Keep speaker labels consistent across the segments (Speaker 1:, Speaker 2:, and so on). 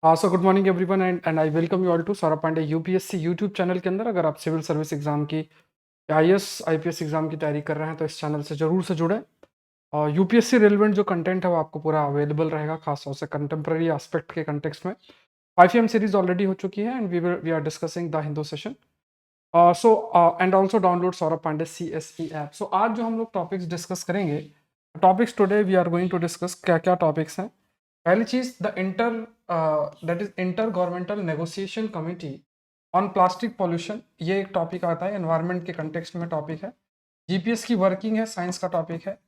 Speaker 1: So good morning everyone and I welcome you all to Saurabh Pandey UPSC YouTube channel के अंदर। अगर आप civil service exam की IAS IPS exam की तैयारी कर रहे हैं तो इस चैनल से जरूर से जुड़ें। और यूपीएससी रिलेवेंट जो कंटेंट है वो आपको पूरा अवेलेबल रहेगा, खासतौर से कंटेम्प्रेरी एस्पेक्ट के कंटेक्स्ट में। 5 सीरीज ऑलरेडी हो चुकी है and we are discussing the Hindu session. So and also download Saurabh Pandey CSE app. सो आज जो हम लोग टॉपिक्स डिस्कस करेंगे, topics today we are going to discuss क्या क्या टॉपिक्स हैं। पहली चीज the that is inter governmental negotiation committee on plastic pollution. ये एक टॉपिक आता है, एनवायरनमेंट के कंटेक्स्ट में टॉपिक है। जीपीएस की वर्किंग है, साइंस का टॉपिक है।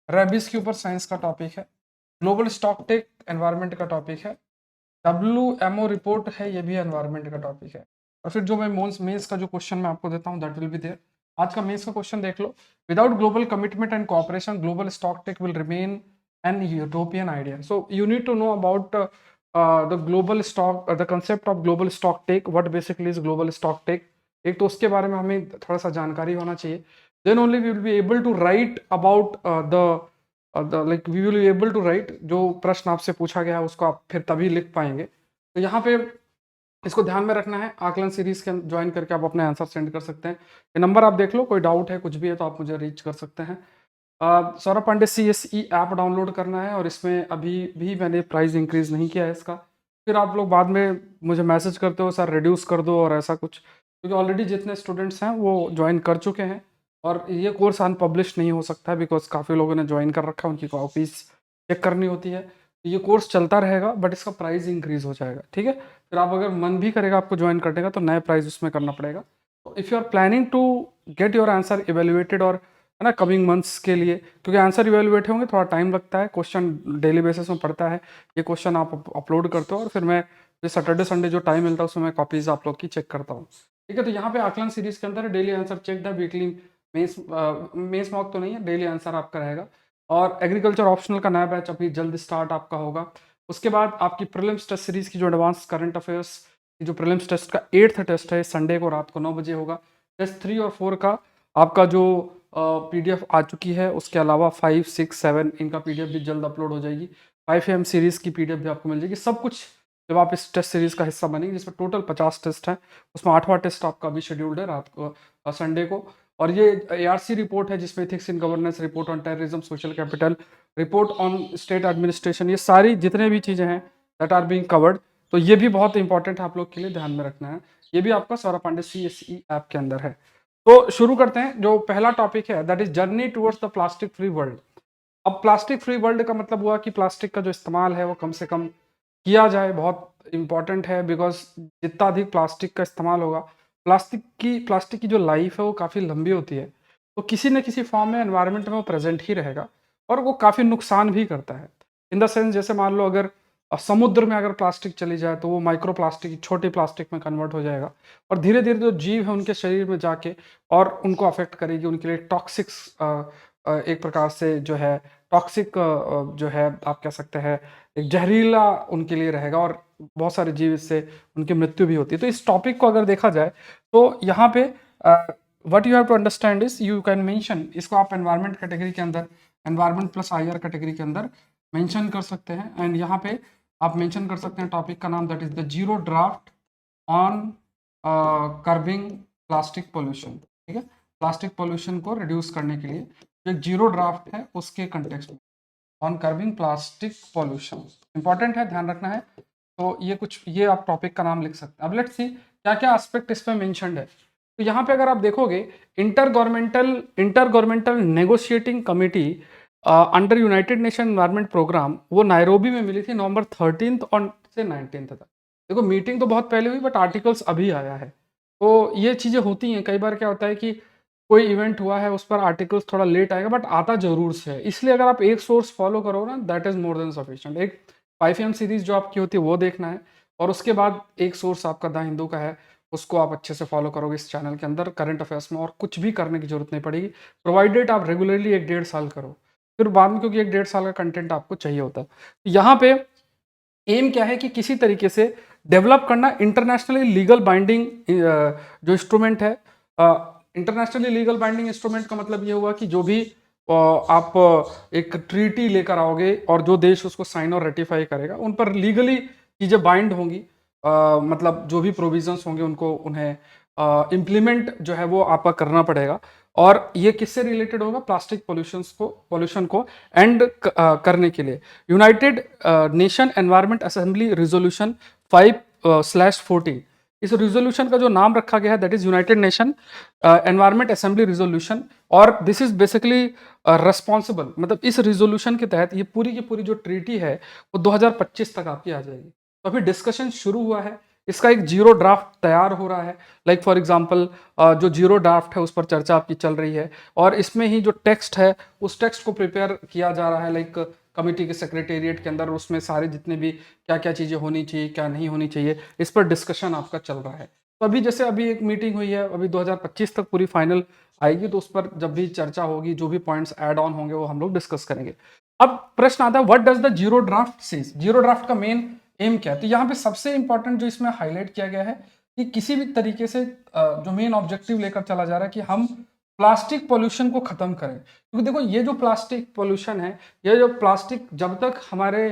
Speaker 1: रेबिस के ऊपर साइंस का टॉपिक है। ग्लोबल स्टॉक टेक एनवायरनमेंट का टॉपिक है। WMO रिपोर्ट है, ये भी एनवायरनमेंट का टॉपिक है। और फिर जो मैं मेंस का जो क्वेश्चन मैं आपको देता हूँ दैट विल बी देयर। आज का मेंस का क्वेश्चन देख लो। Without global commitment and cooperation global stock take will remain an utopian idea. So you need to know about the global stock, the concept of global stock take, what basically is global stock take. एक तो उसके बारे में हमें थोड़ा सा जानकारी होना चाहिए। Then only we will be able to write about like we will be able to write. जो प्रश्न आपसे पूछा गया है उसको आप फिर तभी लिख पाएंगे। तो यहाँ पे इसको ध्यान में रखना है। आकलन सीरीज के ज्वाइन करके आप अपने आंसर सेंड कर सकते हैं। ये नंबर आप देख लो, कोई डाउट है कुछ भी है तो आप मुझे रीच कर सकते हैं। Saurabh Pandey CSE app download करना है और इसमें अभी भी मैंने प्राइस इंक्रीज नहीं किया है इसका। फिर आप लोग बाद में मुझे मैसेज करते हो सर रिड्यूस कर दो और ऐसा कुछ, क्योंकि ऑलरेडी जितने स्टूडेंट्स हैं वो ज्वाइन कर चुके हैं और ये कोर्स अनपब्लिश नहीं हो सकता है बिकॉज काफ़ी लोगों ने ज्वाइन कर रखा है, उनकी कॉपीज चेक करनी होती है। तो ये कोर्स चलता रहेगा बट इसका प्राइस इंक्रीज हो जाएगा, ठीक है। फिर आप अगर मन भी करेगा आपको ज्वाइन करने का तो नए प्राइस उसमें करना पड़ेगा। तो if you are planning to get your answer evaluated और है ना कमिंग मंथ्स के लिए, क्योंकि आंसर इवेल्युएट होंगे थोड़ा टाइम लगता है, क्वेश्चन डेली बेसिस में पड़ता है। ये क्वेश्चन आप अपलोड करते हो और फिर मैं सैटरडे संडे जो टाइम मिलता है उसमें मैं कॉपीज आप लोग की चेक करता हूँ, ठीक है। तो यहाँ पे आकलन सीरीज के अंदर daily answer check the weekly mains mock तो नहीं है, डेली आंसर आपका रहेगा। और एग्रीकल्चर ऑप्शनल का नया बैच अभी जल्द स्टार्ट आपका होगा। उसके बाद आपकी प्रीलिम्स टेस्ट सीरीज की जो एडवांस करंट अफेयर्स की जो प्रीलिम्स टेस्ट का 8th टेस्ट है संडे को रात को 9 बजे होगा। टेस्ट 3 और 4 का आपका जो PDF आ चुकी है, उसके अलावा 5, 6, 7 इनका PDF भी जल्द अपलोड हो जाएगी। 5am सीरीज की PDF भी आपको मिल जाएगी। सब कुछ जब आप इस टेस्ट सीरीज का हिस्सा बनेंगे जिसमें टोटल 50 टेस्ट हैं, उसमें 8वां टेस्ट आपका अभी शेड्यूल्ड है रात को संडे को। और ये ARC रिपोर्ट है जिसमें ethics in governance, report on terrorism, social capital, report on state administration, ये सारी जितने भी चीज़ें हैं दैट आर बीइंग कवर्ड। तो ये भी बहुत इंपॉर्टेंट है आप लोग के लिए, ध्यान में रखना है। ये भी आपका सौरभ पांडे CSE ऐप के अंदर है। तो शुरू करते हैं। जो पहला टॉपिक है that is journey towards the plastic free world. अब प्लास्टिक फ्री वर्ल्ड का मतलब हुआ कि प्लास्टिक का जो इस्तेमाल है वो कम से कम किया जाए। बहुत इंपॉर्टेंट है बिकॉज जितना अधिक प्लास्टिक का इस्तेमाल होगा, प्लास्टिक की जो लाइफ है वो काफ़ी लंबी होती है। तो किसी न किसी फॉर्म में एनवायरनमेंट में वो प्रेजेंट ही रहेगा और वो काफ़ी नुकसान भी करता है। इन द सेंस जैसे मान लो अगर समुद्र में अगर प्लास्टिक चली जाए तो वो माइक्रो प्लास्टिक, छोटी प्लास्टिक में कन्वर्ट हो जाएगा और धीरे धीरे जो जीव है उनके शरीर में जाके और उनको अफेक्ट करेगी, उनके लिए टॉक्सिक्स एक प्रकार से जो है टॉक्सिक जो है आप कह सकते हैं एक जहरीला उनके लिए रहेगा और बहुत सारे जीव इससे उनकी मृत्यु भी होती है। तो इस टॉपिक को अगर देखा जाए तो यहाँ पे what you have to understand is you can mention इसको, आप एनवायरनमेंट कैटेगरी के अंदर, एनवायरनमेंट प्लस IR कैटेगरी के अंदर मेंशन कर सकते हैं। एंड यहाँ पे आप मेंशन कर सकते हैं टॉपिक का नाम that is the zero draft on curbing plastic pollution, ठीक है। प्लास्टिक पोल्यूशन को रिड्यूस करने के लिए जो एक जीरो ड्राफ्ट है उसके कंटेक्स्ट में on curbing plastic pollution important है, ध्यान रखना है। तो ये आप टॉपिक का नाम लिख सकते हैं। अब लेट्स सी क्या क्या एस्पेक्ट इसमें मेंशन्ड है। तो यहाँ पे अगर आप देखोगे intergovernmental negotiating committee under United Nation environment programme, वो नायरोबी में मिली थी नवंबर 13 और से 19 तक। देखो मीटिंग तो बहुत पहले हुई बट आर्टिकल्स अभी आया है। तो ये चीज़ें होती हैं, कई बार क्या होता है कि कोई इवेंट हुआ है उस पर आर्टिकल्स थोड़ा लेट आएगा बट आता जरूर से है। इसलिए अगर आप एक सोर्स फॉलो करो ना that is more than sufficient. एक 5am सीरीज जो आपकी होती है वो देखना है और उसके बाद एक सोर्स आपका द हिंदू का है, उसको आप अच्छे से फॉलो करोगे इस चैनल के अंदर करंट अफेयर्स में, और कुछ भी करने की जरूरत नहीं पड़ेगी प्रोवाइडेड आप रेगुलरली 1-1.5 साल करो। फिर बाद में क्योंकि 1-1.5 साल का कंटेंट आपको चाहिए होता है। यहाँ पे एम क्या है कि किसी तरीके से डेवलप करना इंटरनेशनली लीगल बाइंडिंग जो इंस्ट्रूमेंट है। इंटरनेशनली लीगल बाइंडिंग इंस्ट्रूमेंट का मतलब ये हुआ कि जो भी आप एक ट्रीटी लेकर आओगे और जो देश उसको साइन और रेटिफाई करेगा उन पर लीगली चीज़ें बाइंड होंगी, मतलब जो भी प्रोविजंस होंगे उनको उन्हें इम्प्लीमेंट जो है वो आपका करना पड़ेगा। और ये किससे रिलेटेड होगा? प्लास्टिक पॉल्यूशन को एंड करने के लिए United Nation environment assembly resolution 5/14, इस रिजोल्यूशन का जो नाम रखा गया है that is United Nation environment assembly resolution. और दिस इज बेसिकली रिस्पॉन्सिबल, मतलब इस रिजोल्यूशन के तहत ये पूरी की पूरी जो ट्रीटी है वो 2025 तक आपकी आ जाएगी। तो अभी डिस्कशन शुरू हुआ है, इसका एक जीरो ड्राफ्ट तैयार हो रहा है। लाइक फॉर एग्जांपल जो जीरो ड्राफ्ट है उस पर चर्चा आपकी चल रही है, और इसमें ही जो टेक्स्ट है उस टेक्स्ट को प्रिपेयर किया जा रहा है लाइक कमिटी के सेक्रेटेरिएट के अंदर। उसमें सारे जितने भी क्या क्या चीज़ें होनी चाहिए, क्या नहीं होनी चाहिए, इस पर डिस्कशन आपका चल रहा है। तो अभी जैसे अभी एक मीटिंग हुई है, अभी 2025 तक पूरी फाइनल आएगी, तो उस पर जब भी चर्चा होगी, जो भी पॉइंट्स ऐड ऑन होंगे वो हम लोग डिस्कस करेंगे। अब प्रश्न आता है what does the zero draft says, zero draft का मेन एम क्या है? तो यहाँ पे सबसे इंपॉर्टेंट जो इसमें हाईलाइट किया गया है कि किसी भी तरीके से जो मेन ऑब्जेक्टिव लेकर चला जा रहा है कि हम प्लास्टिक पोल्यूशन को खत्म करें। क्योंकि देखो ये जो प्लास्टिक पोल्यूशन है, ये जो प्लास्टिक जब तक हमारे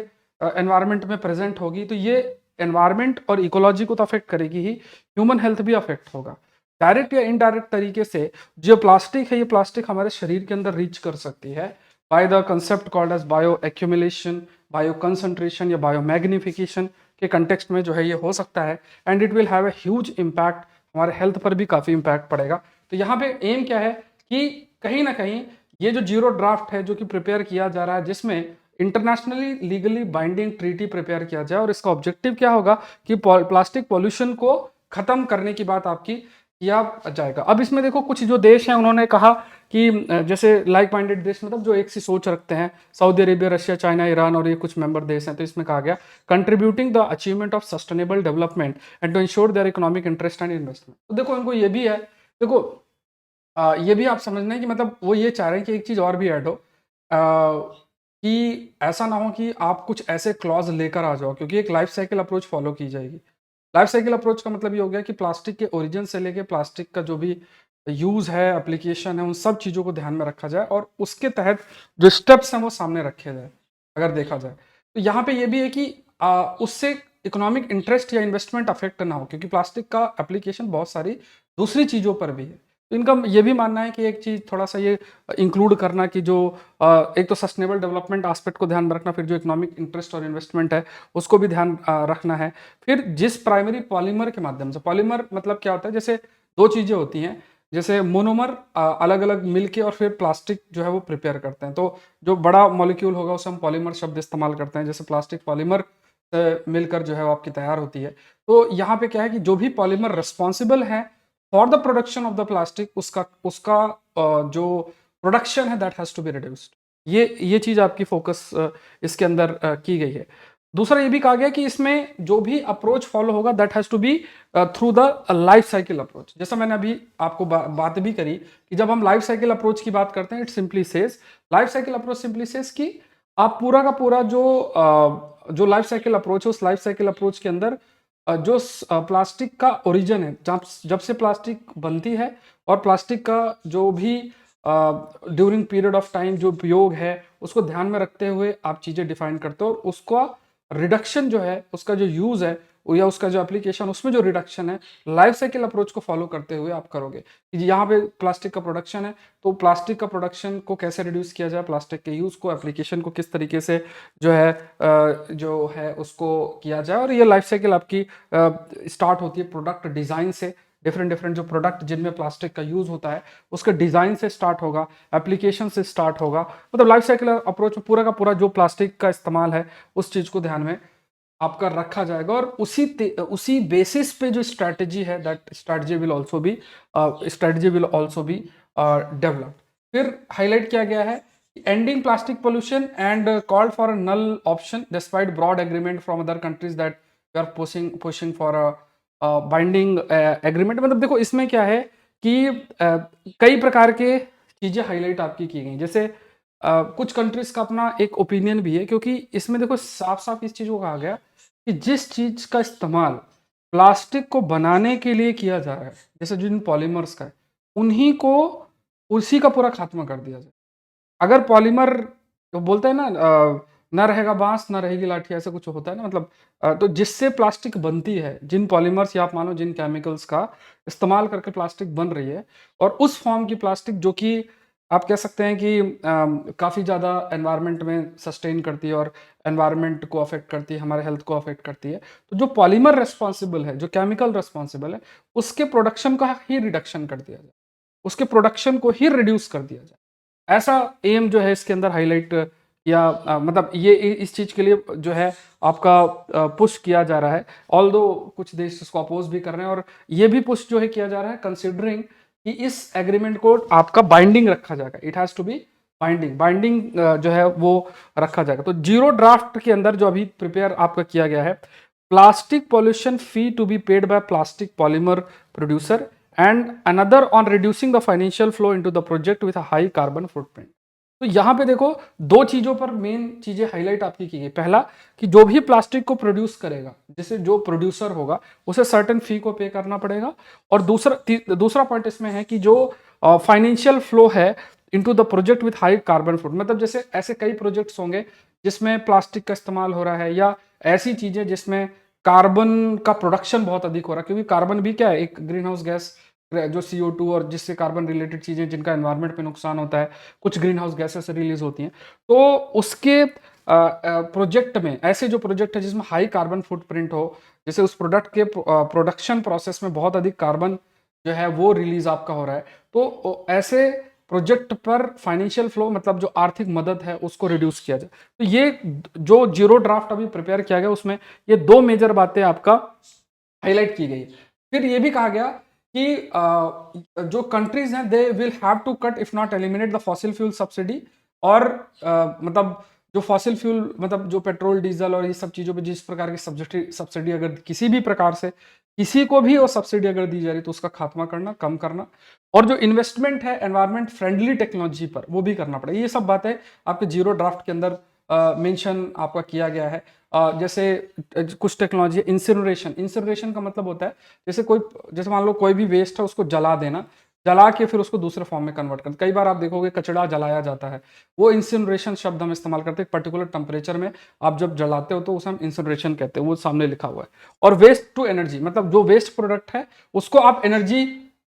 Speaker 1: एनवायरनमेंट में प्रेजेंट होगी तो ये एनवायरनमेंट और इकोलॉजी को तो अफेक्ट करेगी ही, ह्यूमन हेल्थ भी अफेक्ट होगा। डायरेक्ट या इनडायरेक्ट तरीके से जो प्लास्टिक है, ये प्लास्टिक हमारे शरीर के अंदर रीच कर सकती है by the concept called as bioaccumulation, bioconcentration या बायो मैग्निफिकेशन के कंटेक्स्ट में जो है ये हो सकता है। And it will have a huge impact, हमारे हेल्थ पर भी काफ़ी इम्पैक्ट पड़ेगा। तो यहाँ पे एम क्या है कि कहीं ना कहीं ये जो जीरो ड्राफ्ट है जो कि प्रिपेयर किया जा रहा है, जिसमें internationally legally binding treaty prepare किया जाए, और इसका ऑब्जेक्टिव क्या होगा कि प्लास्टिक पॉल्यूशन को खत्म करने की बात आपकी किया जाएगा। अब इसमें देखो कुछ जो देश हैं उन्होंने कहा कि जैसे लाइक माइंडेड देश, मतलब जो एक सी सोच रखते हैं, Saudi Arabia, Russia, China, Iran और ये कुछ मेंबर देश हैं। तो इसमें कहा गया contributing the achievement of sustainable development and to ensure their economic interest and investment. तो देखो इनको ये भी है, देखो ये भी आप समझना है कि मतलब वो ये चाह रहे हैं कि एक चीज़ और भी ऐड हो, कि ऐसा ना हो कि आप कुछ ऐसे क्लॉज लेकर आ जाओ, क्योंकि एक लाइफ साइकिल अप्रोच फॉलो की जाएगी। लाइफ साइकिल अप्रोच का मतलब ये हो गया कि प्लास्टिक के ओरिजिन से लेके प्लास्टिक का जो भी यूज़ है, एप्लीकेशन है, उन सब चीज़ों को ध्यान में रखा जाए और उसके तहत जो स्टेप्स हैं वो सामने रखे जाए, अगर देखा जाए। तो यहाँ पे ये भी है कि उससे इकोनॉमिक इंटरेस्ट या इन्वेस्टमेंट अफेक्ट ना हो, क्योंकि प्लास्टिक का एप्लीकेशन बहुत सारी दूसरी चीज़ों पर भी है। तो इनका ये भी मानना है कि एक चीज़ थोड़ा सा ये इंक्लूड करना कि जो एक तो सस्टेनेबल डेवलपमेंट एस्पेक्ट को ध्यान में रखना, फिर जो इकोनॉमिक इंटरेस्ट और इन्वेस्टमेंट है उसको भी ध्यान रखना है। फिर जिस प्राइमरी पॉलीमर के माध्यम से, पॉलीमर मतलब क्या होता है, जैसे दो चीज़ें होती हैं, जैसे मोनोमर अलग अलग मिलके और फिर प्लास्टिक जो है वो प्रिपेयर करते हैं। तो जो बड़ा मॉलिक्यूल होगा उसे हम पॉलीमर शब्द इस्तेमाल करते हैं, जैसे प्लास्टिक पॉलीमर मिलकर जो है वो आपकी तैयार होती है। तो यहाँ पे क्या है कि जो भी पॉलीमर रिस्पॉन्सिबल है for the production of the plastic, उसका उसका जो प्रोडक्शन है that has to be reduced. ये चीज आपकी फोकस इसके अंदर की गई है। दूसरा ये भी कहा गया कि इसमें जो भी अप्रोच फॉलो होगा that has to be through the life cycle approach. जैसा मैंने अभी आपको बात भी करी कि जब हम लाइफ साइकिल अप्रोच की बात करते हैं, it simply says, life cycle approach simply says कि आप पूरा का पूरा जो लाइफ साइकिल अप्रोच है, उस लाइफ साइकिल अप्रोच के अंदर जो प्लास्टिक का ओरिजिन है, जब से प्लास्टिक बनती है, और प्लास्टिक का जो भी ड्यूरिंग पीरियड ऑफ टाइम जो उपयोग है, उसको ध्यान में रखते हुए आप चीज़ें डिफाइन करते हो, और उसका रिडक्शन जो है, उसका जो यूज़ है या उसका जो एप्लीकेशन, उसमें जो रिडक्शन है लाइफ साइकिल अप्रोच को फॉलो करते हुए आप करोगे। कि यहाँ पे प्लास्टिक का प्रोडक्शन है, तो प्लास्टिक का प्रोडक्शन को कैसे रिड्यूस किया जाए, प्लास्टिक के यूज़ को, एप्लीकेशन को किस तरीके से जो है उसको किया जाए। और ये लाइफ साइकिल आपकी स्टार्ट होती है प्रोडक्ट डिज़ाइन से। डिफरेंट डिफरेंट जो प्रोडक्ट जिनमें प्लास्टिक का यूज़ होता है उसके डिज़ाइन से स्टार्ट होगा, एप्लीकेशन से स्टार्ट होगा। मतलब लाइफ साइकिल अप्रोच में पूरा का पूरा जो प्लास्टिक का इस्तेमाल है उस चीज़ को ध्यान में आपका रखा जाएगा, और उसी बेसिस पे जो स्ट्रैटेजी है that strategy will also be developed. फिर हाईलाइट किया गया है ending plastic pollution and called for a null option despite broad agreement from other countries that we are pushing for a binding agreement. मतलब देखो इसमें क्या है कि कई प्रकार के चीजें हाईलाइट आपकी की गई, जैसे कुछ कंट्रीज का अपना एक ओपिनियन भी है, क्योंकि इसमें देखो साफ साफ इस चीज को कहा गया कि जिस चीज का इस्तेमाल प्लास्टिक को बनाने के लिए किया जा रहा है, जैसे जिन पॉलीमर्स का है, उन्हीं को उसी का पूरा खात्मा कर दिया जाए। अगर पॉलीमर तो बोलते हैं ना ना रहेगा बांस ना रहेगी लाठी, ऐसा कुछ होता है ना, मतलब तो जिससे प्लास्टिक बनती है, जिन पॉलीमर्स या आप मानो जिन केमिकल्स का इस्तेमाल करके प्लास्टिक बन रही है, और उस फॉर्म की प्लास्टिक जो कि आप कह सकते हैं कि काफ़ी ज़्यादा एनवायरनमेंट में सस्टेन करती है और एनवायरनमेंट को अफेक्ट करती है, हमारे हेल्थ को अफेक्ट करती है, तो जो पॉलीमर रिस्पॉन्सिबल है, जो केमिकल रिस्पॉन्सिबल है, उसके प्रोडक्शन का ही रिडक्शन कर दिया जाए, उसके प्रोडक्शन को ही रिड्यूस कर दिया जाए। ऐसा एम जो है इसके अंदर हाईलाइट या मतलब ये इस चीज के लिए जो है आपका पुश किया जा रहा है, ऑल्दो कुछ देश इसको अपोज भी कर रहे हैं, और ये भी पुश जो है किया जा रहा है कंसिडरिंग कि इस एग्रीमेंट को आपका बाइंडिंग रखा जाएगा, it has to be binding, binding जो है वो रखा जाएगा। तो जीरो ड्राफ्ट के अंदर जो अभी प्रिपेयर आपका किया गया है, plastic pollution fee to be paid by plastic polymer producer and another on reducing the financial flow into the project with high carbon footprint. तो यहां पे देखो दो चीजों पर मेन चीजें हाईलाइट आपकी की गई। पहला कि जो भी प्लास्टिक को प्रोड्यूस करेगा, जैसे जो प्रोड्यूसर होगा उसे सर्टेन फी को पे करना पड़ेगा, और दूसरा पॉइंट इसमें है कि जो फाइनेंशियल फ्लो है into the project with high carbon foot, मतलब जैसे ऐसे कई प्रोजेक्ट्स होंगे जिसमें प्लास्टिक का इस्तेमाल हो रहा है, या ऐसी चीजें जिसमें कार्बन का प्रोडक्शन बहुत अधिक हो रहा है, क्योंकि कार्बन भी क्या है, एक ग्रीन हाउस गैस जो CO2 और जिससे कार्बन रिलेटेड चीजें जिनका एनवायरनमेंट पे नुकसान होता है, कुछ ग्रीन हाउस गैसेस रिलीज होती हैं। तो उसके प्रोजेक्ट में ऐसे जो प्रोजेक्ट है जिसमें हाई कार्बन फुटप्रिंट हो, जैसे उस प्रोडक्ट के प्रोडक्शन प्रोसेस में बहुत अधिक कार्बन जो है वो रिलीज आपका हो रहा है, तो ऐसे प्रोजेक्ट पर फाइनेंशियल फ्लो, मतलब जो आर्थिक मदद है उसको रिड्यूस किया जाए। तो ये जो जीरो ड्राफ्ट अभी प्रिपेयर किया गया उसमें ये दो मेजर बातें आपका हाईलाइट की गई। फिर ये भी कहा गया कि जो कंट्रीज हैं they will have to cut if not eliminate the fossil fuel subsidy, और मतलब जो फॉसिल फ्यूल मतलब जो पेट्रोल डीजल और ये सब चीजों पे जिस प्रकार की सब्सिडी अगर किसी भी प्रकार से किसी को भी वो सब्सिडी अगर दी जा रही तो उसका खात्मा करना, कम करना, और जो इन्वेस्टमेंट है एनवायरमेंट फ्रेंडली टेक्नोलॉजी पर वो भी करना पड़ेगा। ये सब बातें आपके जीरो ड्राफ्ट के अंदर मेंशन आपका किया गया है। जैसे कुछ टेक्नोलॉजी, इंसिनरेशन, इंसिनरेशन का मतलब होता है जैसे मान लो कोई भी वेस्ट है उसको जला देना, जला के फिर उसको दूसरे फॉर्म में कन्वर्ट करना। कई बार आप देखोगे कचरा जलाया जाता है, वो इंसिनरेशन शब्द हम इस्तेमाल करते हैं। पर्टिकुलर टेम्परेचर में आप जब जलाते हो तो उसे हम इंसिनरेशन कहते हैं, वो सामने लिखा हुआ है। और वेस्ट टू एनर्जी, मतलब जो वेस्ट प्रोडक्ट है उसको आप एनर्जी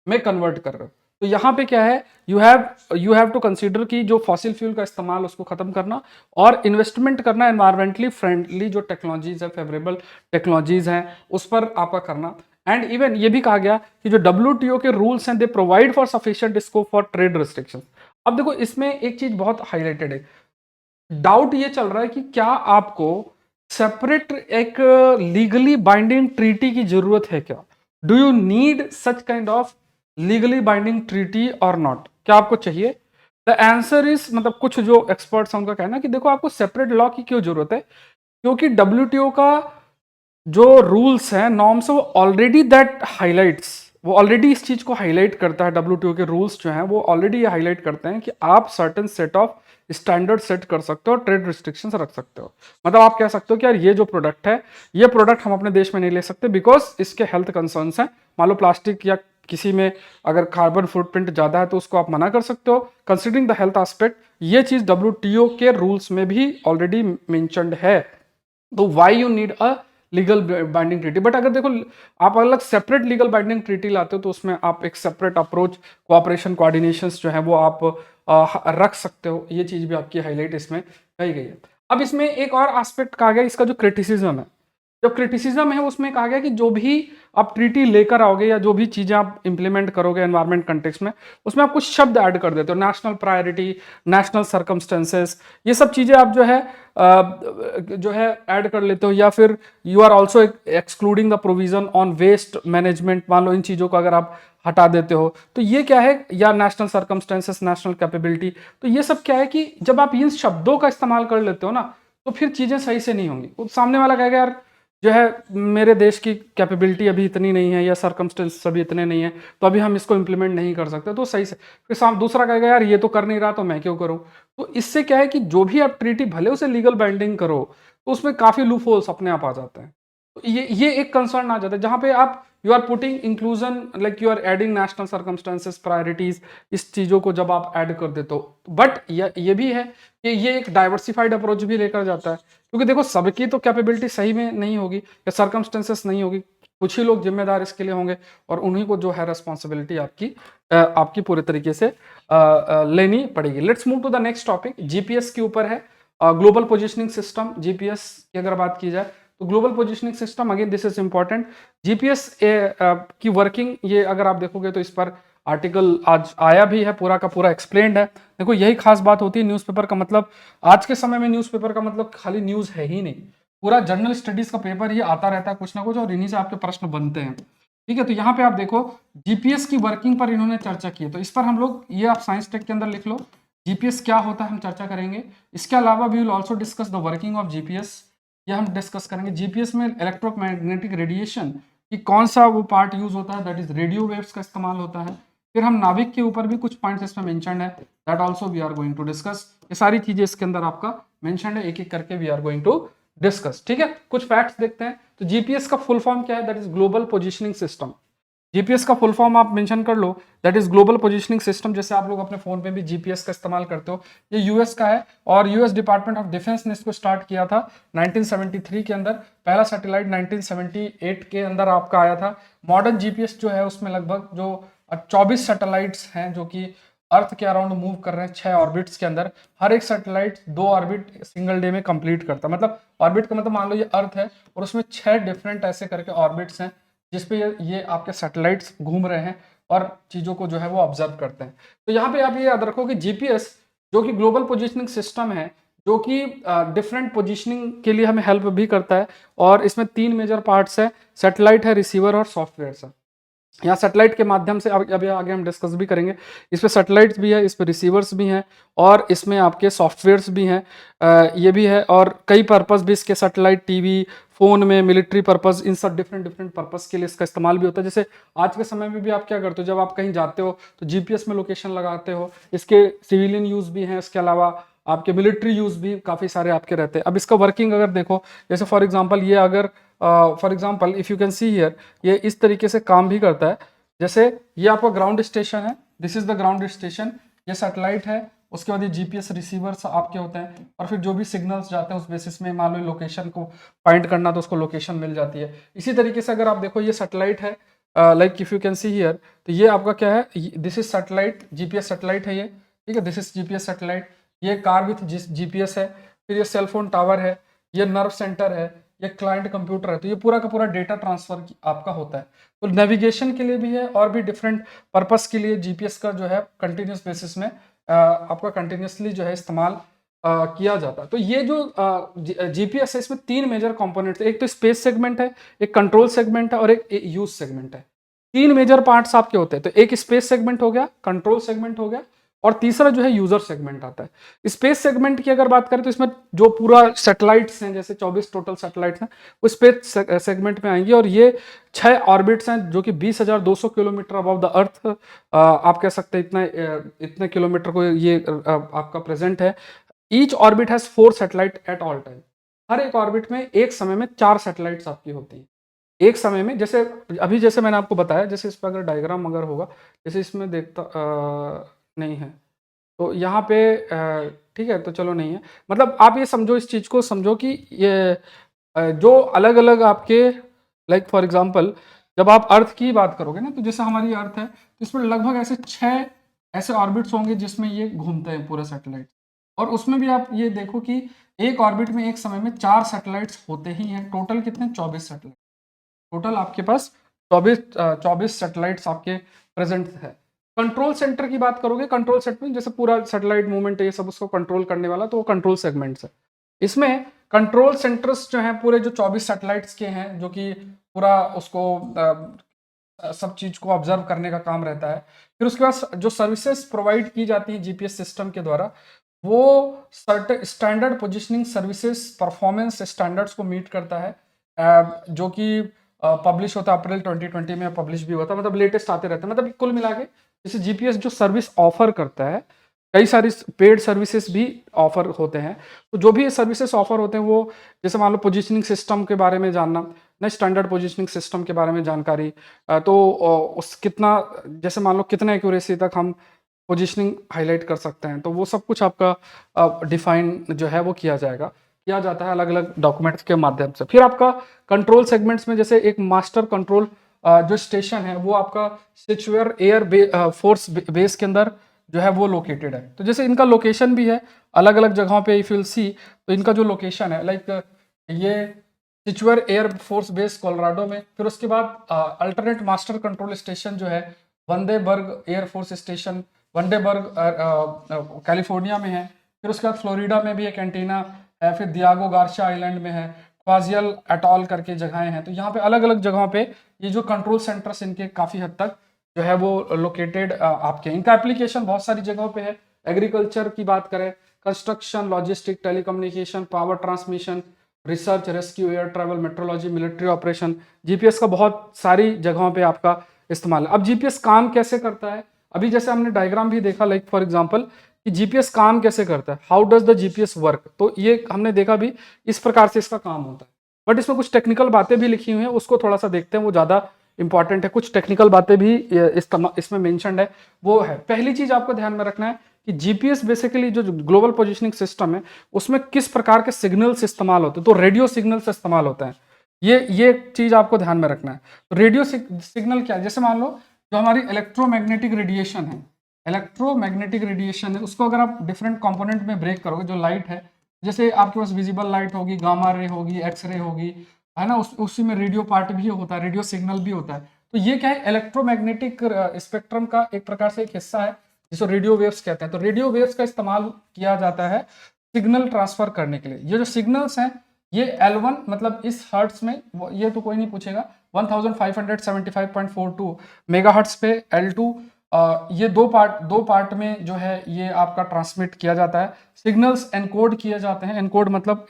Speaker 1: में कन्वर्ट कर रहे हो। तो यहाँ पे क्या है, यू हैव टू कंसीडर कि जो फॉसिल फ्यूल का इस्तेमाल उसको खत्म करना, और इन्वेस्टमेंट करना एनवायरमेंटली फ्रेंडली जो टेक्नोलॉजीज है, फेवरेबल टेक्नोलॉजीज हैं उस पर आपका करना। एंड इवन ये भी कहा गया कि जो WTO के रूल्स हैं they provide for sufficient scope for trade restriction. अब देखो इसमें एक चीज बहुत हाईलाइटेड है, डाउट ये चल रहा है कि क्या आपको सेपरेट एक लीगली बाइंडिंग ट्रीटी की जरूरत है क्या? Do you need such kind of legally binding treaty और नॉट? क्या आपको चाहिए? द आंसर इज, मतलब कुछ जो एक्सपर्ट्स हैं उनका कहना है कि देखो आपको सेपरेट लॉ की क्यों जरूरत है, क्योंकि WTO का जो रूल्स हैं, नॉर्म्स है, वो ऑलरेडी दैट हाईलाइट्स, वो ऑलरेडी इस चीज को हाईलाइट करता है। WTO के रूल्स जो हैं वो ऑलरेडी ये हाईलाइट करते हैं कि आप certain set of standard set कर सकते हो, ट्रेड रिस्ट्रिक्शंस रख सकते हो। मतलब आप कह सकते हो कि यार ये जो प्रोडक्ट है, ये प्रोडक्ट हम अपने देश में नहीं ले सकते बिकॉज इसके हेल्थ कंसर्न्स हैं। मान लो प्लास्टिक या किसी में अगर कार्बन फुटप्रिंट ज्यादा है तो उसको आप मना कर सकते हो, कंसिडरिंग द हेल्थ एस्पेक्ट। ये चीज WTO के रूल्स में भी ऑलरेडी मेंशन्ड है। तो why you need a legal binding treaty? But अगर देखो आप अलग सेपरेट लीगल बाइंडिंग ट्रीटी लाते हो तो उसमें आप एक सेपरेट अप्रोच, कोऑपरेशन, कोऑर्डिनेशन जो है वो आप रख सकते हो। ये चीज भी आपकी हाईलाइट इसमें कही गई है। अब इसमें एक और एस्पेक्ट कहा गया, इसका जो क्रिटिसिज्म है, जो क्रिटिसिज्म है उसमें कहा गया कि जो भी आप ट्रीटी लेकर आओगे या जो भी चीजें आप इंप्लीमेंट करोगे एनवायरमेंट कंटेक्स्ट में, उसमें आप कुछ शब्द ऐड कर देते हो, नेशनल प्रायोरिटी, नेशनल सर्कमस्टेंसेस, ये सब चीजें आप जो है ऐड कर लेते हो, या फिर you are also excluding the provision on waste management. मान लो इन चीजों को अगर आप हटा देते हो तो ये क्या है, या नेशनल सर्कमस्टेंसेस, नेशनल कैपेबिलिटी, तो ये सब क्या है कि जब आप इन शब्दों का इस्तेमाल कर लेते हो ना तो फिर चीजें सही से नहीं होंगी। सामने वाला कहेगा यार जो है मेरे देश की कैपेबिलिटी अभी इतनी नहीं है या सर्कमस्टेंस अभी इतने नहीं है, तो अभी हम इसको इंप्लीमेंट नहीं कर सकते, तो सही से। फिर दूसरा कहेगा यार ये तो कर नहीं रहा तो मैं क्यों करूं। तो इससे क्या है कि जो भी आप ट्रीटी भले उसे लीगल बाइंडिंग करो तो उसमें काफी लूप होल्स अपने आप आ जाते हैं। तो ये एक कंसर्न आ जाता है जहां पे आप you are putting inclusion, like you are adding national circumstances, priorities, इस चीजों को जब आप ऐड कर देते हो। बट ये भी है कि ये एक डाइवर्सिफाइड अप्रोच भी लेकर जाता है, क्योंकि देखो सबकी तो कैपेबिलिटी सही में नहीं होगी या सर्कमस्टेंसेस नहीं होगी, कुछ ही लोग जिम्मेदार इसके लिए होंगे और उन्हीं को जो है रिस्पॉन्सिबिलिटी आपकी पूरे तरीके से लेनी पड़ेगी। Let's move to the next topic, GPS के ऊपर है, ग्लोबल पोजिशनिंग सिस्टम। जीपीएस की अगर बात की जाए तो global positioning system, again this is important. GPS की वर्किंग, ये अगर आप देखोगे तो इस पर आर्टिकल आज आया भी है, पूरा का पूरा एक्सप्लेन्ड है। देखो यही खास बात होती है न्यूज़पेपर का, मतलब आज के समय में न्यूज़पेपर का मतलब खाली न्यूज़ है ही नहीं, पूरा जनरल स्टडीज का पेपर ही आता रहता है कुछ ना कुछ, और इन्हीं से आपके प्रश्न बनते हैं। ठीक है, तो यहाँ पे आप देखो जीपीएस की वर्किंग पर इन्होंने चर्चा की है, तो इस पर हम लोग, ये आप साइंस टेक के अंदर लिख लो, जीपीएस क्या होता है हम चर्चा करेंगे। इसके अलावा we will also discuss the working of GPS, ये हम डिस्कस करेंगे। जीपीएस में इलेक्ट्रोमैग्नेटिक रेडिएशन कि कौन सा वो पार्ट यूज होता है, दैट इज रेडियो वेव्स का इस्तेमाल होता है। फिर हम नाभिक के ऊपर भी कुछ पॉइंट्स इसमें मेंशन है, that also we are going to discuss. ये सारी चीजें इसके अंदर आपका मेंशन है, एक एक करके we are going to discuss. ठीक है, कुछ फैक्ट्स देखते हैं। तो जीपीएस का फुल फॉर्म क्या है, that is global positioning system. GPS का फुल फॉर्म आप मेंशन कर लो, that is global positioning system. जैसे आप लोग अपने फोन पे भी जीपीएस का इस्तेमाल करते हो, ये यूएस का है और यूएस डिपार्टमेंट ऑफ डिफेंस ने इसको स्टार्ट किया था 1973 के अंदर। पहला सैटेलाइट 1978 के अंदर आपका आया था। मॉडर्न जीपीएस जो है उसमें लगभग जो 24 सैटेलाइट्स हैं जो कि अर्थ के अराउंड मूव कर रहे हैं 6 ऑर्बिट्स के अंदर। हर एक सैटेलाइट 2 ऑर्बिट सिंगल डे में कंप्लीट करता है, मतलब ऑर्बिट का मतलब मान लो ये अर्थ है और उसमें 6 डिफरेंट ऐसे करके ऑर्बिट्स हैं जिसपे ये आपके सैटेलाइट्स घूम रहे हैं और चीज़ों को जो है वो ऑब्जर्व करते हैं। तो यहाँ पे आप ये याद रखो कि जीपीएस जो कि ग्लोबल पोजिशनिंग सिस्टम है, जो कि डिफरेंट पोजिशनिंग के लिए हमें हेल्प भी करता है, और इसमें 3 मेजर पार्ट्स है, सैटेलाइट है, रिसीवर और सॉफ्टवेयर है। यहाँ सैटेलाइट के माध्यम से अभी आगे हम डिस्कस भी करेंगे, इस पे सैटेलाइट्स भी है, इस पे रिसीवर्स भी हैं और इसमें आपके सॉफ्टवेयर्स भी हैं, ये भी है, और कई पर्पस भी इसके सैटेलाइट, टीवी, फोन में, मिलिट्री पर्पस, इन सब डिफरेंट डिफरेंट पर्पस के लिए इसका इस्तेमाल भी होता है। जैसे आज के समय में भी आप क्या करते हो, जब आप कहीं जाते हो तो जीपीएस में लोकेशन लगाते हो, इसके सिविलियन यूज भी हैं, इसके अलावा आपके मिलिट्री यूज भी काफ़ी सारे आपके रहते हैं। अब इसका वर्किंग अगर देखो, जैसे फॉर एग्जाम्पल ये अगर for example if you can see here, ये इस तरीके से काम भी करता है। जैसे ये आपका ग्राउंड स्टेशन है, this is the ground station, ये सैटेलाइट है, उसके बाद ये जीपीएस रिसीवर्स आपके होते हैं, और फिर जो भी सिग्नल्स जाते हैं उस बेसिस में मान लो लोकेशन को फाइंड करना तो उसको लोकेशन मिल जाती है। इसी तरीके से अगर आप देखो ये सैटेलाइट है, like if you can see here, तो ये आपका क्या है, this is satellite, GPS satellite है ये, ठीक है, दिस इज जीपीएस सैटेलाइट, ये कार विथ जीपीएस है, फिर ये सेलफोन टावर है, ये नर्व सेंटर है, ये क्लाइंट कंप्यूटर है। तो ये पूरा का पूरा डेटा ट्रांसफर आपका होता है। तो नेविगेशन के लिए भी है और भी डिफरेंट पर्पस के लिए जीपीएस का जो है कंटिन्यूस बेसिस में आपका कंटिन्यूसली जो है इस्तेमाल किया जाता है। तो ये जो जीपीएस है इसमें 3 मेजर कंपोनेंट्स, एक तो स्पेस सेगमेंट है, एक कंट्रोल सेगमेंट है और एक यूज सेगमेंट है। 3 मेजर पार्ट्स आपके होते हैं, तो एक स्पेस सेगमेंट हो गया, कंट्रोल सेगमेंट हो गया, और तीसरा जो है यूजर सेगमेंट आता है। स्पेस सेगमेंट की अगर बात करें तो इसमें जो पूरा सैटेलाइट्स हैं, जैसे 24 टोटल सैटेलाइट्स हैं, वो स्पेस सेगमेंट में आएंगी, और ये 6 ऑर्बिट्स हैं जो कि 20,200 किलोमीटर अबव द अर्थ, आप कह सकते हैं इतने किलोमीटर को ये आपका प्रेजेंट है। Each orbit has 4 satellite at all time. हर एक ऑर्बिट में एक समय में 4 सैटेलाइट्स आपकी होती हैं एक समय में। जैसे अभी जैसे मैंने आपको बताया, जैसे इस पर अगर डायग्राम अगर होगा, जैसे इसमें देखता नहीं है तो यहाँ पे ठीक है, तो चलो नहीं है, मतलब आप ये समझो, इस चीज़ को समझो कि ये जो अलग अलग आपके, लाइक फॉर एग्जांपल जब आप अर्थ की बात करोगे ना, तो जैसे हमारी अर्थ है तो इसमें लगभग ऐसे 6 ऐसे ऑर्बिट्स होंगे जिसमें ये घूमते हैं पूरे सैटेलाइट, और उसमें भी आप ये देखो कि एक ऑर्बिट में एक समय में 4 सैटेलाइट्स होते ही हैं। टोटल कितने, 24 सैटेलाइट, टोटल आपके पास 24 सैटेलाइट्स आपके प्रेजेंट है। कंट्रोल सेंटर की बात करोगे, कंट्रोल सेट में जैसे पूरा सैटेलाइट मूवमेंट है ये सब उसको कंट्रोल करने वाला, तो वो कंट्रोल सेगमेंट्स है। इसमें कंट्रोल सेंटर्स जो हैं पूरे जो 24 सैटेलाइट्स के हैं, जो कि पूरा उसको सब चीज को ऑब्जर्व करने का काम रहता है। फिर उसके बाद जो सर्विसेज प्रोवाइड की जाती है जीपीएस सिस्टम के द्वारा, वो standard positioning services performance standards को मीट करता है, जो कि पब्लिश होता है अप्रैल 2020 में, पब्लिश भी होता है, मतलब लेटेस्ट आते रहते हैं। मतलब कुल मिला के जैसे जीपीएस जो सर्विस ऑफर करता है कई सारी पेड सर्विसेज भी ऑफर होते हैं। तो जो भी ये सर्विसेज ऑफर होते हैं वो, जैसे मान लो पोजीशनिंग सिस्टम के बारे में जानना, ना स्टैंडर्ड पोजीशनिंग सिस्टम के बारे में जानकारी, तो उस कितना, जैसे मान लो कितने एक्यूरेसी तक हम पोजीशनिंग हाईलाइट कर सकते हैं, तो वो सब कुछ आपका डिफाइन जो है वो किया जाता है अलग अलग डॉक्यूमेंट्स के माध्यम से। फिर आपका कंट्रोल सेगमेंट्स में जैसे एक मास्टर कंट्रोल जो स्टेशन है वो आपका सिचुअर फोर्स बेस के अंदर जो है वो लोकेटेड है। तो जैसे इनका लोकेशन भी है अलग अलग जगहों पे, इफ यू सी, तो इनका जो लोकेशन है लाइक ये सिचुअर एयर फोर्स बेस कोलोराडो में, फिर उसके बाद अल्टरनेट मास्टर कंट्रोल स्टेशन जो है वंदेबर्ग एयर फोर्स स्टेशन वंडेबर्ग कैलिफोर्निया में है, फिर उसके बाद फ्लोरिडा में भी एक एंटीना है, फिर दियागो गार्शिया आइलैंड में है, क्वाजियल एटॉल करके जगहें हैं। तो यहाँ पे अलग अलग जगहों पे ये जो कंट्रोल सेंटर्स इनके काफी हद तक जो है वो लोकेटेड आपके, इनका एप्लीकेशन बहुत सारी जगहों पे है। एग्रीकल्चर की बात करें, construction, logistic, telecommunication, power transmission, research, rescue, air travel, metrology, military operation, GPS का बहुत सारी जगहों पे आपका इस्तेमाल है। अब जीपीएस काम कैसे करता है, अभी जैसे हमने डायग्राम भी देखा लाइक फॉर एग्जांपल कि जीपीएस काम कैसे करता है, how does the GPS work, तो ये हमने देखा भी इस प्रकार से इसका काम होता है। बट इसमें कुछ टेक्निकल बातें भी लिखी हुई हैं, उसको थोड़ा सा देखते हैं, वो ज्यादा इंपॉर्टेंट है। कुछ टेक्निकल बातें भी इसमें मेंशन्ड है। वो है, पहली चीज आपको ध्यान में रखना है कि जीपीएस बेसिकली जो ग्लोबल पोजिशनिंग सिस्टम है उसमें किस प्रकार के सिग्नल्स इस्तेमाल होते हैं, तो रेडियो सिग्नल्स इस्तेमाल होते हैं। ये चीज आपको ध्यान में रखना है। तो रेडियो सिग्नल क्या है, जैसे मान लो जो हमारी इलेक्ट्रोमैग्नेटिक रेडिएशन है, इलेक्ट्रोमैग्नेटिक रेडिएशन है, उसको अगर आप डिफरेंट कंपोनेंट में ब्रेक करोगे, जो लाइट है, जैसे आपके पास विजिबल लाइट होगी, गामा रे होगी, एक्स रे होगी, है ना, उसी में रेडियो पार्ट भी होता है, रेडियो सिग्नल भी होता है। तो ये क्या है, इलेक्ट्रोमैग्नेटिक स्पेक्ट्रम का एक प्रकार से एक हिस्सा है जिसको रेडियो वेव्स कहते हैं। तो रेडियो वेव्स का इस्तेमाल किया जाता है सिग्नल ट्रांसफर करने के लिए। ये जो सिग्नल्स हैं ये L1 मतलब इस हर्ट्स में, ये तो कोई नहीं पूछेगा, 1575.42 मेगाहर्ट्ज पे L2, ये दो पार्ट में जो है ये आपका ट्रांसमिट किया जाता है। सिग्नल्स एनकोड किए जाते हैं, एनकोड मतलब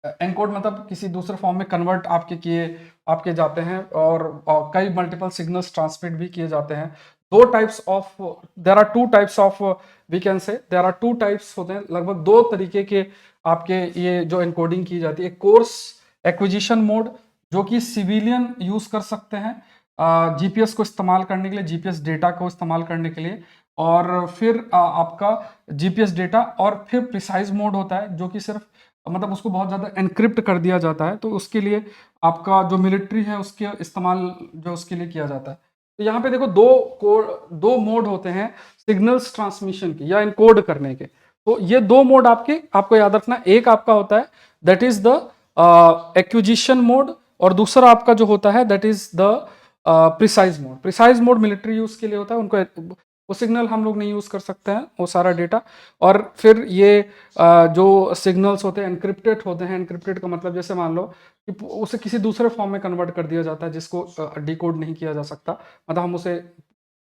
Speaker 1: एनकोड मतलब किसी दूसरे फॉर्म में कन्वर्ट आपके जाते हैं, और कई मल्टीपल सिग्नल्स ट्रांसमिट भी किए जाते हैं। दो types of there are two types of we can say there are two types होते हैं, लगभग दो तरीके के आपके ये जो एनकोडिंग की जाती है। कोर्स एक्विजिशन मोड जो कि सिविलियन यूज कर सकते हैं जीपीएस को इस्तेमाल करने के लिए, जीपीएस डेटा को इस्तेमाल करने के लिए, और फिर आपका जीपीएस डेटा, और फिर प्रिसाइज मोड होता है जो कि सिर्फ मतलब उसको बहुत ज़्यादा एनक्रिप्ट कर दिया जाता है, तो उसके लिए आपका जो मिलिट्री है उसके इस्तेमाल जो उसके लिए किया जाता है। तो यहाँ पे देखो दो मोड होते हैं सिग्नल्स ट्रांसमिशन के या इनकोड करने के। तो ये दो मोड आपको याद रखना, एक आपका होता है that is the acquisition mode, और दूसरा आपका जो होता है that is the precise mode. Precise mode military use के लिए होता है, उनको वो सिग्नल हम लोग नहीं यूज कर सकते हैं वो सारा डेटा। और फिर ये जो सिग्नल्स होते हैं एनक्रिप्टेड होते हैं। एनक्रिप्टेड का मतलब जैसे मान लो कि उसे किसी दूसरे फॉर्म में कन्वर्ट कर दिया जाता है जिसको डिकोड नहीं किया जा सकता, मतलब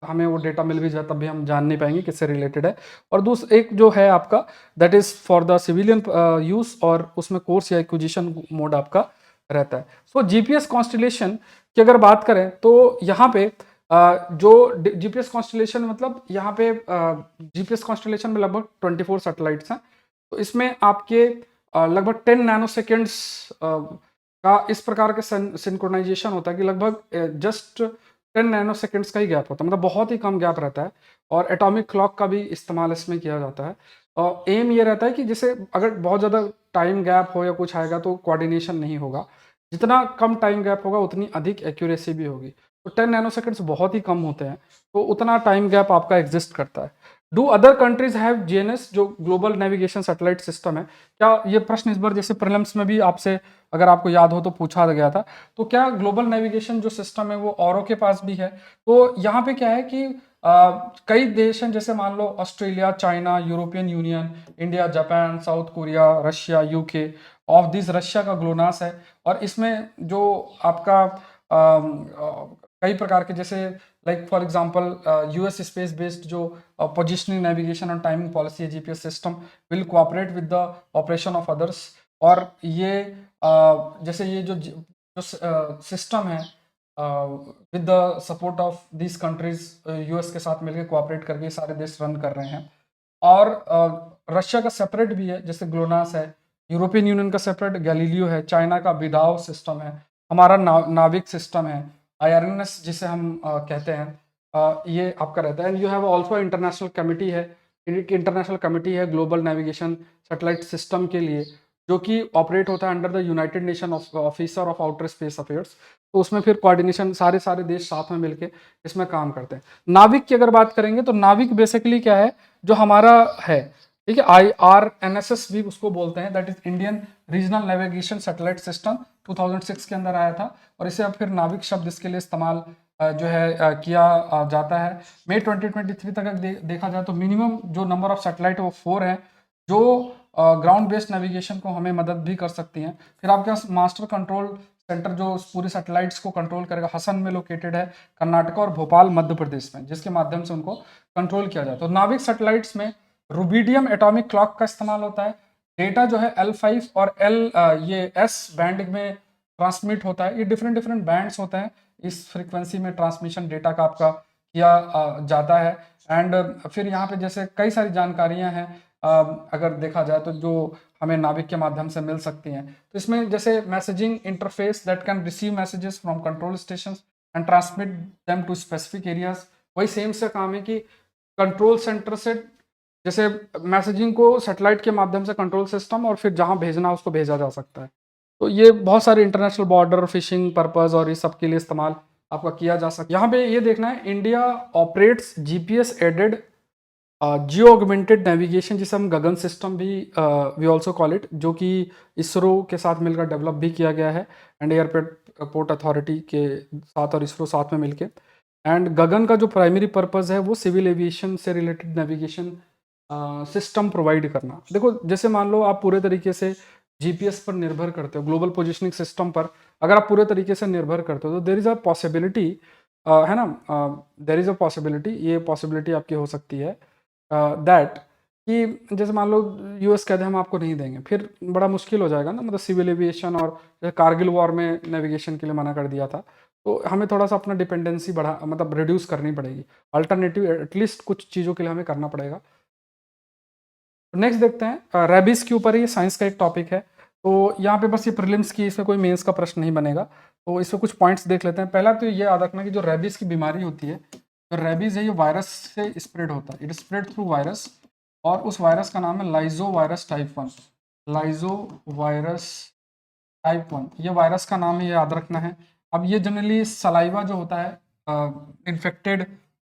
Speaker 1: हमें वो डेटा मिल भी जाए तब भी हम जान नहीं पाएंगे किससे रिलेटेड है। और दूसरा एक जो है आपका that is for the civilian use, और उसमें कोर्स या एक्विजिशन मोड आपका रहता है। सो जीपीएस कॉन्स्टलेशन की अगर बात करें तो यहाँ पे जो जीपीएस कॉन्स्टलेशन मतलब यहाँ पे जीपीएस कॉन्स्टलेशन में लगभग 24 सैटेलाइट्स हैं। तो इसमें आपके लगभग 10 नैनो सेकेंड्स का इस प्रकार के सिंक्रोनाइजेशन होता है कि लगभग जस्ट 10 नैनो सेकेंड्स का ही गैप होता है, मतलब बहुत ही कम गैप रहता है। और एटॉमिक क्लॉक का भी इस्तेमाल इसमें किया जाता है। और एम ये रहता है कि जैसे अगर बहुत ज़्यादा टाइम गैप हो या कुछ आएगा तो कोऑर्डिनेशन नहीं होगा, जितना कम टाइम गैप होगा उतनी अधिक एक्यूरेसी भी होगी। तो 10 नैनो सेकेंड्स बहुत ही कम होते हैं, तो उतना टाइम गैप आपका एग्जिस्ट करता है। Do other countries have GNS जो ग्लोबल नेविगेशन सैटेलाइट सिस्टम है? क्या ये प्रश्न इस बार जैसे प्रीलिम्स में भी आपसे अगर आपको याद हो तो पूछा गया था, तो क्या ग्लोबल नेविगेशन जो सिस्टम है वो औरों के पास भी है? तो यहाँ पे क्या है कि कई देश हैं, जैसे मान लो Australia, China, European Union, India, Japan, South Korea, Russia, UK. Of this Russia का ग्लोनास है, और इसमें जो आपका कई प्रकार के जैसे like for example US space based जो पोजिशनिंग नेविगेशन और टाइमिंग पॉलिसी है GPS system will cooperate with the operation of others. और ये जैसे ये जो सिस्टम है with the support of this countries, US के साथ मिलकर कोऑपरेट करके ये सारे देश रन कर रहे हैं। और रशिया का सेपरेट भी है, जैसे ग्लोनास है, यूरोपियन यूनियन का सेपरेट गैलीलियो है, चाइना का बिदाओ सिस्टम है, हमारा नाविक सिस्टम है, आईआरएनएस जिसे हम कहते हैं, ये आपका रहता है। And you have also international committee है, इंटरनेशनल कमिटी है ग्लोबल नेविगेशन सैटेलाइट सिस्टम के लिए, जो कि ऑपरेट होता है under the United nation officer of outer space affairs. तो उसमें फिर कोऑर्डिनेशन सारे सारे देश साथ में मिलके इसमें काम करते हैं। नाविक की अगर बात करेंगे तो नाविक बेसिकली क्या है, जो हमारा है, ठीक है, IRNSS भी उसको बोलते हैं, that is Indian regional navigation satellite system, 2006 के अंदर आया था। और इसे अब फिर नाविक शब्द इसके लिए इस्तेमाल जो है किया जाता है। मई 2023 तक देखा जाए तो मिनिमम जो नंबर ऑफ सैटेलाइट है वो 4 है, जो ग्राउंड बेस्ड नेविगेशन को हमें मदद भी कर सकती हैं। फिर आपके पास मास्टर कंट्रोल सेंटर जो पूरे सैटेलाइट्स को कंट्रोल करेगा, हसन में लोकेटेड है, कर्नाटक और भोपाल मध्य प्रदेश में, जिसके माध्यम से उनको कंट्रोल किया जाए। तो नाविक सैटेलाइट्स में रुबिडियम एटॉमिक क्लॉक का इस्तेमाल होता है। डेटा जो है L5 और ये S बैंड में ट्रांसमिट होता है। ये डिफरेंट डिफरेंट बैंड्स होते हैं, इस फ्रीक्वेंसी में ट्रांसमिशन डेटा का आपका किया जाता है। एंड फिर यहाँ पे जैसे कई सारी जानकारियां हैं, अगर देखा जाए तो जो हमें नाविक के माध्यम से मिल सकती हैं। तो इसमें जैसे messaging interface that can receive messages from control station and transmit them to specific areas, वही सेम से काम है कि कंट्रोल सेंटर से जैसे मैसेजिंग को सैटेलाइट के माध्यम से कंट्रोल सिस्टम और फिर जहां भेजना उसको भेजा जा सकता है। तो ये बहुत सारे इंटरनेशनल बॉर्डर फिशिंग पर्पस और ये सब के लिए इस्तेमाल आपका किया जा सकता है। यहाँ पे ये देखना है, India operates GPS aided geo augmented navigation, जिसे हम गगन सिस्टम भी वी ऑल्सो कॉल इट, जो कि इसरो के साथ मिलकर डेवलप भी किया गया है, एंड एयरपोर्ट अथॉरिटी के साथ और इसरो साथ में मिलके। एंड गगन का जो प्राइमरी पर्पस है वो सिविल एविएशन से रिलेटेड नेविगेशन सिस्टम प्रोवाइड करना। देखो जैसे मान लो आप पूरे तरीके से जीपीएस पर निर्भर करते हो, ग्लोबल पोजिशनिंग सिस्टम पर अगर आप पूरे तरीके से निर्भर करते हो तो देर इज़ अ पॉसिबिलिटी, है ना, देर इज़ अ पॉसिबिलिटी, ये पॉसिबिलिटी आपकी हो सकती है दैट कि जैसे मान लो यूएस कहते हैं हम आपको नहीं देंगे, फिर बड़ा मुश्किल हो जाएगा ना, मतलब सिविल एविएशन, और जैसे कारगिल वॉर में नेविगेशन के लिए मना कर दिया था, तो हमें थोड़ा सा अपना डिपेंडेंसी बढ़ा मतलब रिड्यूस करनी पड़ेगी। अल्टरनेटिव एटलीस्ट कुछ चीज़ों के लिए हमें करना पड़ेगा। नेक्स्ट देखते हैं, रेबीज के ऊपर ही साइंस का एक टॉपिक है। तो यहाँ पे बस ये प्रीलिम्स की, इसमें कोई मेंस का प्रश्न नहीं बनेगा, तो इसमें कुछ पॉइंट्स देख लेते हैं। पहला तो ये याद रखना कि जो रेबीज की बीमारी होती है, तो रेबीज है ये वायरस से स्प्रेड होता है, इट स्प्रेड थ्रू वायरस, और उस वायरस का नाम है लाइजो वायरस टाइप 1। लाइजो वायरस टाइप 1 ये वायरस का नाम है, ये याद रखना है। अब ये जनरली सलाइवा जो होता है इन्फेक्टेड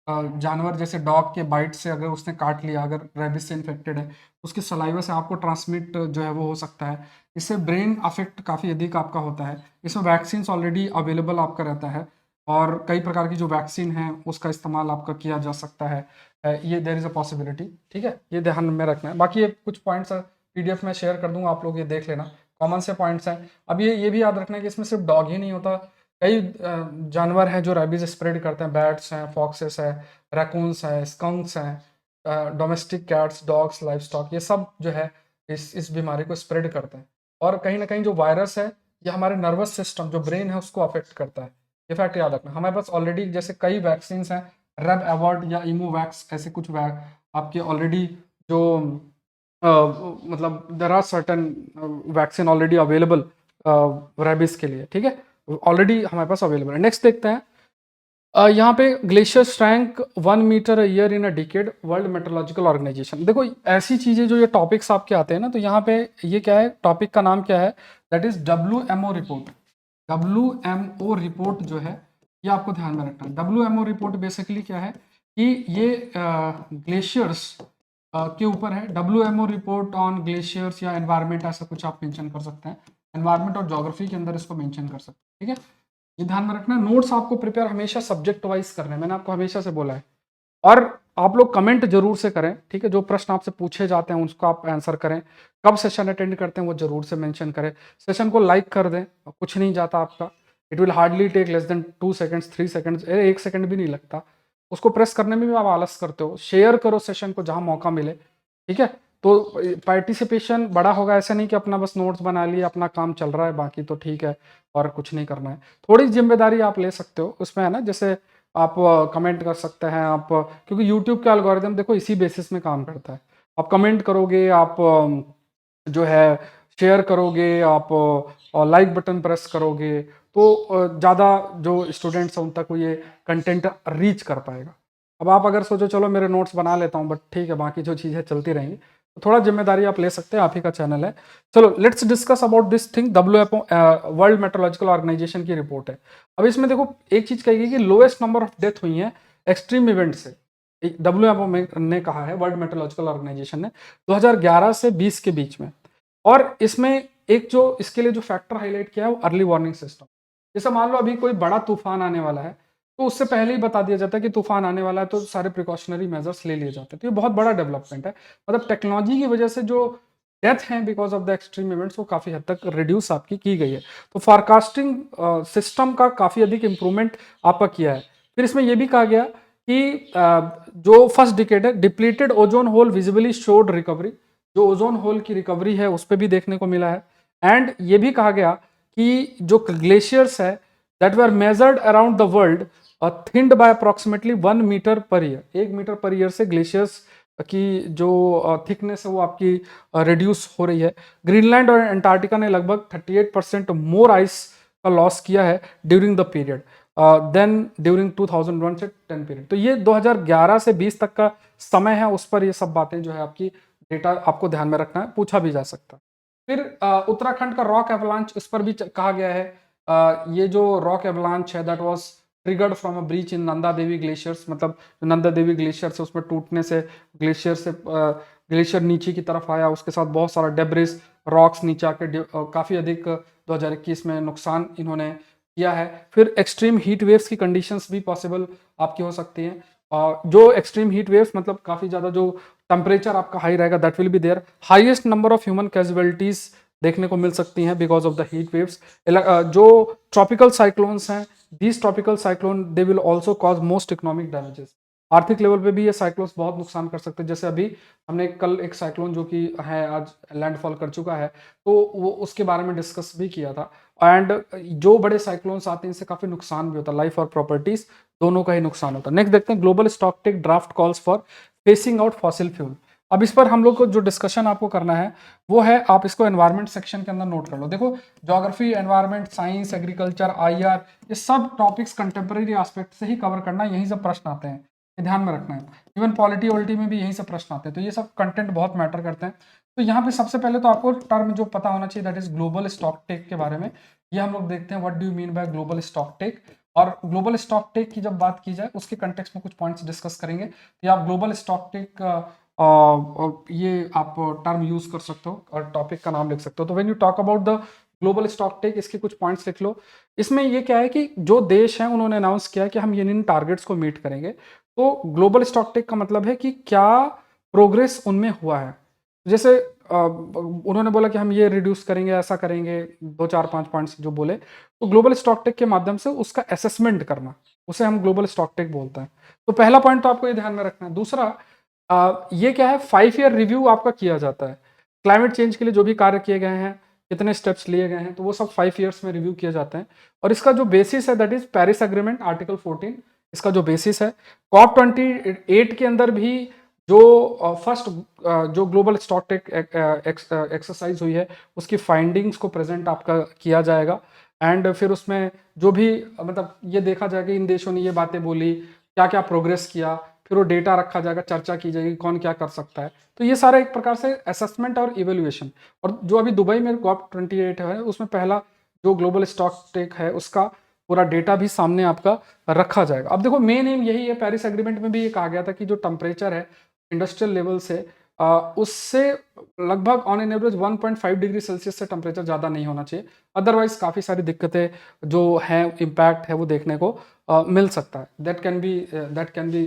Speaker 1: जानवर, जैसे डॉग के बाइट से अगर उसने काट लिया, अगर रेबिस से इन्फेक्टेड है, उसके सलाइवा से आपको ट्रांसमिट जो है वो हो सकता है। इससे ब्रेन अफेक्ट काफ़ी अधिक आपका होता है। इसमें वैक्सीन ऑलरेडी अवेलेबल आपका रहता है, और कई प्रकार की जो वैक्सीन है उसका इस्तेमाल आपका किया जा सकता है। ये देयर इज़ अ पॉसिबिलिटी, ठीक है, ये ध्यान में रखना है। बाकी ये कुछ पॉइंट्स पीडीएफ में शेयर कर दूंगा, आप लोग ये देख लेना, कॉमन से पॉइंट्स हैं। अब ये भी याद रखना है कि इसमें सिर्फ डॉग ही नहीं होता, कई जानवर हैं जो रेबीज स्प्रेड करते हैं। बैट्स हैं, फॉक्सेस हैं, रैकून्स हैं, स्कंक्स हैं, domestic cats, dogs, live stock, ये सब जो है इस बीमारी को स्प्रेड करते हैं। और कहीं ना कहीं जो वायरस है ये हमारे नर्वस सिस्टम, जो ब्रेन है, उसको अफेक्ट करता है। ये फैक्ट याद रखना। हमारे पास ऑलरेडी जैसे कई वैक्सीन हैं, रेब एवर्ड या इमोवैक्स, ऐसे कुछ आपके ऑलरेडी जो मतलब there are certain vaccine already available rabies के लिए, ठीक है, ऑलरेडी हमारे पास अवेलेबल है। नेक्स्ट देखते हैं, यहाँ पे glacier shrank 1 metre year in a decade, World Meteorological Organization. देखो ऐसी चीज़ें जो ये टॉपिक्स आपके आते हैं ना, तो यहाँ पे ये क्या है, टॉपिक का नाम क्या है, that is WMO report. WMO report जो है ये आपको ध्यान में रखना है। WMO रिपोर्ट बेसिकली क्या है कि ये ग्लेशियर्स के ऊपर है। WMO रिपोर्ट ऑन ग्लेशियर्स या एनवायरमेंट, ऐसा कुछ आप मेंशन कर सकते हैं, एनवायरमेंट और ज्योग्राफी के अंदर इसको मेंशन कर सकते हैं, ठीक है। ये ध्यान में रखना। नोट्स आपको प्रिपेयर हमेशा सब्जेक्ट वाइज करने हैं, मैंने आपको हमेशा से बोला है। और आप लोग कमेंट जरूर से करें, ठीक है, जो प्रश्न आपसे पूछे जाते हैं उसको आप आंसर करें। कब सेशन अटेंड करते हैं वो जरूर से मेंशन करें। सेशन को लाइक कर दें, कुछ नहीं जाता आपका, it will hardly take less than 2 seconds 3 seconds, 1 second भी नहीं लगता। उसको प्रेस करने में भी आप आलस करते हो। शेयर करो सेशन को जहां मौका मिले, ठीक है। तो पार्टिसिपेशन बड़ा होगा, ऐसा नहीं कि अपना बस नोट्स बना लिए, अपना काम चल रहा है, बाकी तो ठीक है और कुछ नहीं करना है। थोड़ी जिम्मेदारी आप ले सकते हो उसमें, है ना, जैसे आप कमेंट कर सकते हैं आप, क्योंकि यूट्यूब का एल्गोरिदम देखो इसी बेसिस में काम करता है। आप कमेंट करोगे, आप जो है शेयर करोगे, आप लाइक बटन प्रेस करोगे, तो ज़्यादा जो स्टूडेंट्स हैं उन तक वो ये कंटेंट रीच कर पाएगा। अब आप अगर सोचो चलो मेरे नोट्स बना लेता हूँ बट ठीक है बाकी जो चीज़ें चलती रहेंगी, तो थोड़ा जिम्मेदारी आप ले सकते हैं, आप ही का चैनल है। चलो let's discuss about this thing. WFO World Meteorological Organization की रिपोर्ट है। अब इसमें देखो एक चीज़ कही गई कि लोएस्ट नंबर ऑफ डेथ हुई है एक्सट्रीम इवेंट से। WFO ने कहा है, वर्ल्ड मेट्रोलॉजिकल ऑर्गेनाइजेशन ने, 2011 से 20 के बीच में। और इसमें एक जो इसके लिए जो फैक्टर हाईलाइट किया है वो अर्ली वार्निंग सिस्टम। जैसे मान लो अभी कोई बड़ा तूफान आने वाला है, तो उससे पहले ही बता दिया जाता है कि तूफान आने वाला है, तो सारे प्रिकॉशनरी मेजर्स ले लिए जाते हैं। तो ये बहुत बड़ा डेवलपमेंट है, मतलब टेक्नोलॉजी की वजह से जो डेथ है because of the extreme events वो काफ़ी हद तक रिड्यूस आपकी की गई है। तो फॉरकास्टिंग सिस्टम का काफ़ी अधिक इंप्रूवमेंट आपका किया है। फिर इसमें यह भी कहा गया कि जो फर्स्ट डिकेड है, depleted ozone hole visibly showed recovery, जो ओजोन होल की रिकवरी है उस पर भी देखने को मिला है। एंड ये भी कहा गया कि जो ग्लेशियर्स है that were measured around the world thinned by approximately 1 metre per year, 1 metre per year से ग्लेशियर्स की जो थिकनेस है वो आपकी रिड्यूस हो रही है। ग्रीनलैंड और अंटार्कटिका ने लगभग 38% मोर आइस का लॉस किया है during the period then during 2001 से 10 पीरियड। तो ये 2011 से 20 तक का समय है, उस पर ये सब बातें जो है आपकी डेटा आपको ध्यान में रखना है, पूछा भी जा सकता है। फिर उत्तराखंड का रॉक एवलांच, इस पर भी कहा गया है ये जो रॉक एवलांच है that was triggered from a breach in Nanda Devi glaciers, मतलब नंदा देवी ग्लेशियर से उसमें टूटने से ग्लेशियर से ग्लेशियर नीचे की तरफ आया, उसके साथ बहुत सारा डेब्रिस रॉक्स नीचे आके काफ़ी अधिक 2021 में नुकसान इन्होंने किया है। फिर एक्सट्रीम हीट वेव्स की कंडीशंस भी पॉसिबल आपकी हो सकती हैं। जो एक्सट्रीम हीट वेव्स मतलब काफ़ी ज़्यादा जो टेम्परेचर आपका हाई रहेगा that will be there. Highest number of human casualties देखने को मिल सकती हैं because of the heat waves. जो ट्रॉपिकल साइक्लोन्स हैं, these tropical cyclone they will also cause most economic damages. आर्थिक लेवल पे भी ये साइक्लोन्स बहुत नुकसान कर सकते हैं। जैसे अभी हमने कल एक साइक्लोन जो कि है आज लैंडफॉल कर चुका है, तो वो उसके बारे में डिस्कस भी किया था। एंड जो बड़े साइक्लोन्स आते हैं इनसे काफी नुकसान भी होता है, लाइफ और प्रॉपर्टीज दोनों का ही नुकसान होता है। नेक्स्ट देखते हैं, global stocktake draft calls for phasing out fossil fuel. अब इस पर हम लोग को जो डिस्कशन आपको करना है वो है, आप इसको एनवायरमेंट सेक्शन के अंदर नोट कर लो। देखो geography, environment, science, agriculture, IR, ये सब टॉपिक्स कंटेम्प्रेरी एस्पेक्ट से ही कवर करना है, यहीं से प्रश्न आते हैं, ये ध्यान में रखना है। इवन पॉलिटी वॉलिटी में भी यहीं से प्रश्न आते हैं, तो ये सब कंटेंट बहुत मैटर करते हैं। तो यहाँ पे सबसे पहले तो आपको टर्म जो पता होना चाहिए that is global stock take के बारे में। ये हम लोग देखते हैं what do you mean by global stock take. और ग्लोबल स्टॉक टेक की जब बात की जाए उसके कंटेक्स्ट में कुछ पॉइंट्स डिस्कस करेंगे। तो आप ग्लोबल स्टॉक टेक ये आप टर्म यूज कर सकते हो और टॉपिक का नाम लिख सकते हो। तो when you talk about the global stock take, इसके कुछ पॉइंट्स लिख लो। इसमें ये क्या है कि जो देश हैं उन्होंने अनाउंस किया कि हम इन टारगेट्स को मीट करेंगे। तो ग्लोबल स्टॉक टेक का मतलब है कि क्या प्रोग्रेस उनमें हुआ है। जैसे उन्होंने बोला कि हम ये रिड्यूस करेंगे, ऐसा करेंगे, 2 4 5 पॉइंट्स जो बोले, तो ग्लोबल स्टॉक टेक के माध्यम से उसका असेसमेंट करना, उसे हम ग्लोबल स्टॉक टेक बोलते हैं। तो पहला पॉइंट तो आपको ये ध्यान में रखना है। दूसरा ये क्या है, 5 ईयर रिव्यू आपका किया जाता है। क्लाइमेट चेंज के लिए जो भी कार्य किए गए हैं, कितने स्टेप्स लिए गए हैं, तो वो सब 5 ईयर्स में रिव्यू किए जाते हैं। और इसका जो बेसिस है that is Paris agreement article 14, इसका जो बेसिस है। COP28 के अंदर भी जो फर्स्ट जो ग्लोबल स्टॉक टेक एक्सरसाइज हुई है उसकी फाइंडिंग्स को प्रेजेंट आपका किया जाएगा। एंड फिर उसमें जो भी मतलब ये देखा जाएगा इन देशों ने ये बातें बोली, क्या क्या प्रोग्रेस किया, फिर वो डेटा रखा जाएगा, चर्चा की जाएगी कौन क्या कर सकता है। तो ये सारा एक प्रकार से असेसमेंट और इवेल्युएशन। और जो अभी दुबई में COP28 है उसमें पहला जो ग्लोबल स्टॉक टेक है उसका पूरा डेटा भी सामने आपका रखा जाएगा। अब देखो मेन एम यही है, पेरिस एग्रीमेंट में भी ये कहा गया था कि जो टेम्परेचर है इंडस्ट्रियल लेवल से उससे लगभग on an average 1.5 degree Celsius से टेम्परेचर ज़्यादा नहीं होना चाहिए, अदरवाइज काफ़ी सारी दिक्कतें जो हैं, इम्पैक्ट है वो देखने को मिल सकता है। That can be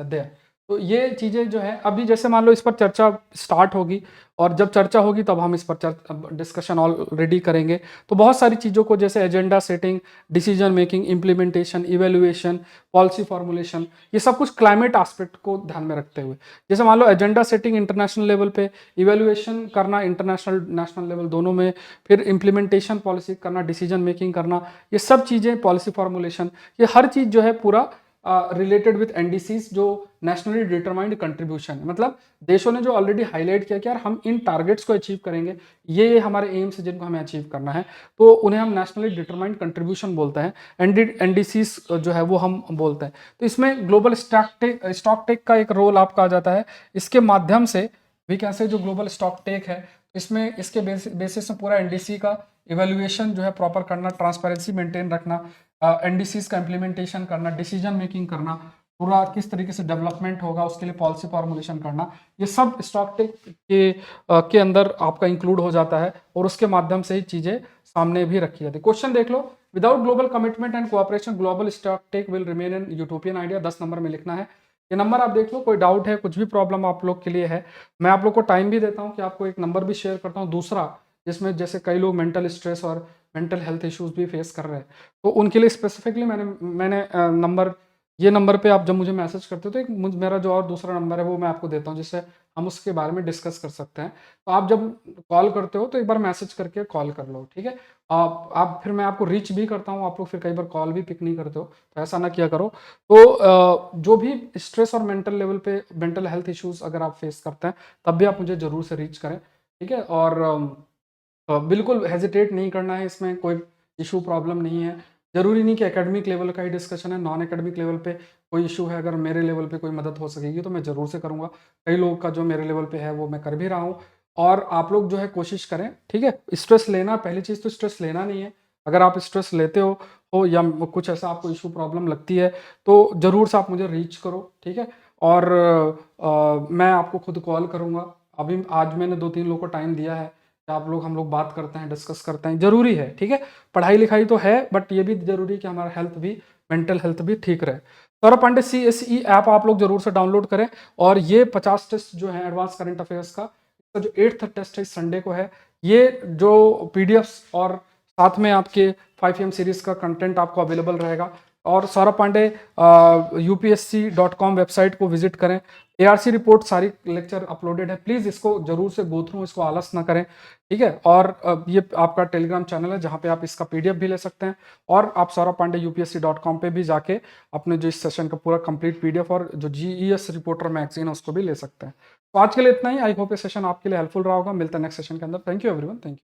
Speaker 1: there. तो ये चीज़ें जो है अभी जैसे मान लो इस पर चर्चा स्टार्ट होगी और जब चर्चा होगी तब हम इस पर डिस्कशन ऑलरेडी करेंगे। तो बहुत सारी चीज़ों को जैसे agenda setting, decision making, implementation, evaluation, policy formulation, ये सब कुछ क्लाइमेट एस्पेक्ट को ध्यान में रखते हुए। जैसे मान लो एजेंडा सेटिंग इंटरनेशनल लेवल पे, इवैल्यूएशन करना इंटरनेशनल नेशनल लेवल दोनों में, फिर इम्प्लीमेंटेशन पॉलिसी करना, डिसीजन मेकिंग करना, ये सब चीज़ें पॉलिसी फॉर्मुलेशन, ये हर चीज़ जो है पूरा रिलेटेड विथ एनडीसीज जो नेशनली डिटरमाइंड कंट्रीब्यूशन है। मतलब देशों ने जो ऑलरेडी हाईलाइट किया कि यार हम इन टारगेट्स को अचीव करेंगे, ये हमारे एम्स है जिनको हमें अचीव करना है, तो उन्हें हम नेशनली डिटरमाइंड कंट्रीब्यूशन बोलते हैं, एनडीसीज जो है वो हम बोलते हैं। तो इसमें ग्लोबल स्टॉक टेक का एक रोल आपका आ जाता है। इसके माध्यम से भी कैसे जो ग्लोबल स्टॉक टेक है, इसमें इसके बेसिस में पूरा एनडीसी का इवेल्युएशन जो है प्रॉपर करना, ट्रांसपेरेंसी मेंटेन रखना, एनडीसीज का इम्प्लीमेंटेशन करना, डिसीजन मेकिंग करना, पूरा किस तरीके से डेवलपमेंट होगा उसके लिए पॉलिसी फॉर्मुलेशन करना, ये सब स्टॉक टेक के अंदर आपका इंक्लूड हो जाता है और उसके माध्यम से ही चीजें सामने भी रखी जाती है। क्वेश्चन देख लो, without global commitment and cooperation global stock take will remain in utopian idea. 10 number में लिखना है। ये नंबर आप देख लो, कोई डाउट है, कुछ भी प्रॉब्लम आप लोग के लिए है, मैं आप लोग को टाइम भी देता हूँ कि आपको एक नंबर भी शेयर करता हूँ दूसरा, जिसमें जैसे कई लोग मेंटल स्ट्रेस और मेंटल हेल्थ इश्यूज भी फेस कर रहे हैं, तो उनके लिए स्पेसिफिकली मैंने नंबर, ये नंबर पे आप जब मुझे मैसेज करते हो तो एक मेरा जो और दूसरा नंबर है वो मैं आपको देता हूँ, जिससे हम उसके बारे में डिस्कस कर सकते हैं। तो आप जब कॉल करते हो तो एक बार मैसेज करके कॉल कर लो, ठीक है। आप फिर मैं आपको रीच भी करता हूँ, आप लोग फिर कई बार कॉल भी पिक नहीं करते हो, तो ऐसा ना किया करो। तो जो भी स्ट्रेस और मेंटल लेवल पे मेंटल हेल्थ इश्यूज अगर आप फेस करते हैं तब भी आप मुझे ज़रूर से रीच करें, ठीक है। और बिल्कुल हेजिटेट नहीं करना है, इसमें कोई इशू प्रॉब्लम नहीं है। ज़रूरी नहीं कि एकेडमिक लेवल का ही डिस्कशन है, नॉन एकेडमिक लेवल पे कोई इशू है, अगर मेरे लेवल पे कोई मदद हो सकेगी तो मैं ज़रूर से करूँगा। कई लोगों का जो मेरे लेवल पे है वो मैं कर भी रहा हूँ। और आप लोग जो है कोशिश करें, ठीक है। स्ट्रेस लेना, पहली चीज़ तो स्ट्रेस लेना नहीं है। अगर आप स्ट्रेस लेते हो या कुछ ऐसा आपको इशू प्रॉब्लम लगती है तो ज़रूर से आप मुझे रीच करो, ठीक है। और मैं आपको खुद कॉल करूँगा। अभी आज मैंने 2-3 लोगों को टाइम दिया है, आप लोग, हम लोग बात करते हैं, डिस्कस करते हैं, जरूरी है, ठीक है। पढ़ाई लिखाई तो है बट ये भी जरूरी है कि हमारा हेल्थ भी, मेंटल हेल्थ भी ठीक रहे। सौरभ पांडे CSE ऐप आप लोग जरूर से डाउनलोड करें। और ये 50 टेस्ट जो है एडवांस करंट अफेयर्स का, इसका जो 8th टेस्ट है इस संडे को है। ये जो PDFs और साथ में आपके 5M सीरीज का कंटेंट आपको अवेलेबल रहेगा। और सौरभ पांडे UPSC.com वेबसाइट को विजिट करें। ARC रिपोर्ट सारी लेक्चर अपलोडेड है, प्लीज इसको जरूर से गो थ्रू, इसको आलस ना करें, ठीक है। और ये आपका टेलीग्राम चैनल है जहाँ पे आप इसका PDF भी ले सकते हैं। और आप सौरभ पांडे UPSC.com पे भी जाके अपने जो इस सेशन का पूरा कंप्लीट PDF और जो GES रिपोर्टर मैगजीन है उसको भी ले सकते हैं। तो आज के लिए इतना ही। आई होप ये सेशन आपके लिए हेल्पफुल रहा होगा। मिलता है नेक्स्ट सेशन के अंदर। Thank you everyone, thank you.